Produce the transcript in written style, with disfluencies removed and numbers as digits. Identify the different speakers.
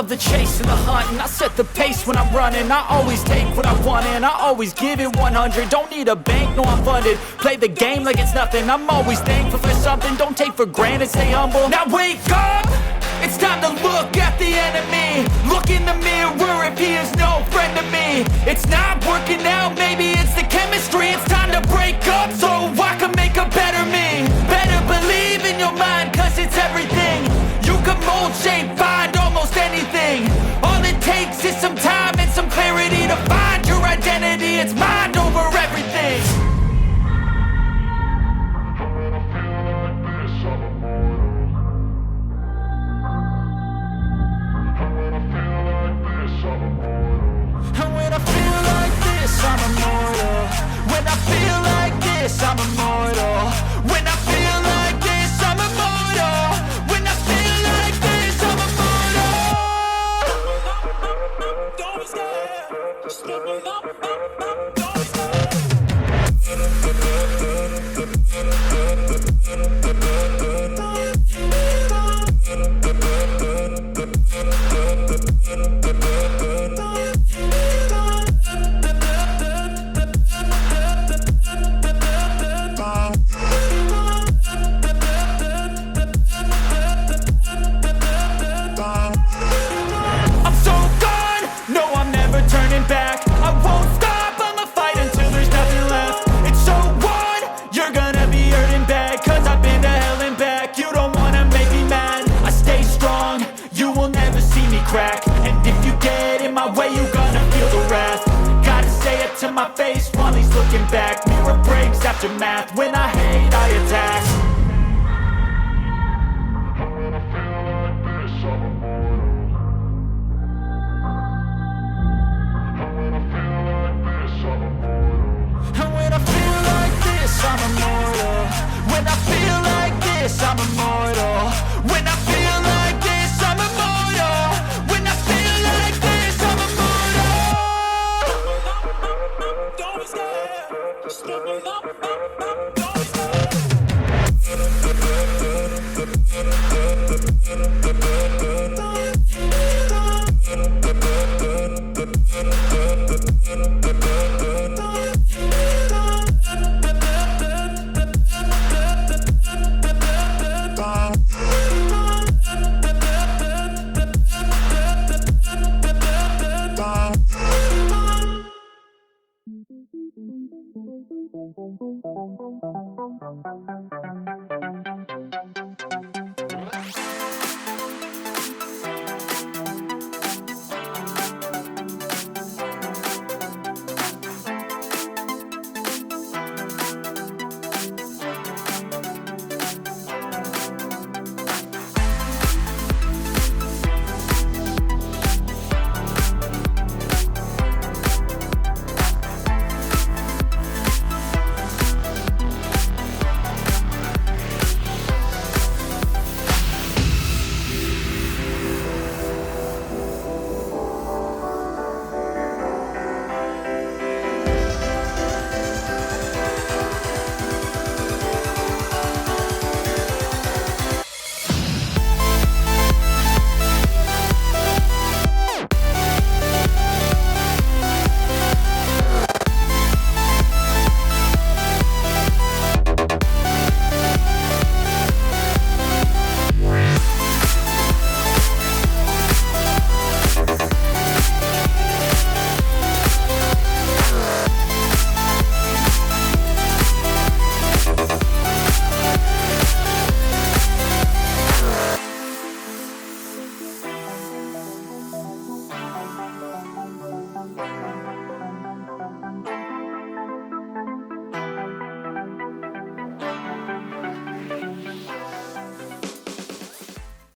Speaker 1: love the chase and the hunt, and I set the pace when I'm running. I always take what I want and I always give it 100. Don't need a bank, no I'm funded. Play the game like it's nothing. I'm always thankful for something. Don't take for granted, stay humble. Now wake up! It's time to look at the enemy. Look in the mirror if he is no friend to me. It's not working out, maybe it's the chemistry. It's time to break up so I can make a better me. Better believe in your mind, cause it's everything. You can mold, shape, find almost anything. All it takes is some time and some clarity to find your identity. It's mind over everything. I'm immortal. When I feel like this, I'm immortal. When I feel like this, I'm immortal. When I feel like this, I'm immortal. Don't be scared. Just give me up. Don't be scared. Back. I won't stop, I'ma fight until there's nothing left. It's so on, you're gonna be hurting bad, cause I've been to hell and back. You don't wanna make me mad, I stay strong, you will never see me crack. And if you get in my way, you're gonna feel the wrath. Gotta say it to my face while he's looking back. Mirror breaks after math, when I hate, I attack. I'm immortal. When I feel like this, I'm immortal. When I feel like this, I'm immortal. When I feel like this, I'm immortal. Don't be scared. Just give me up. Don't be scared.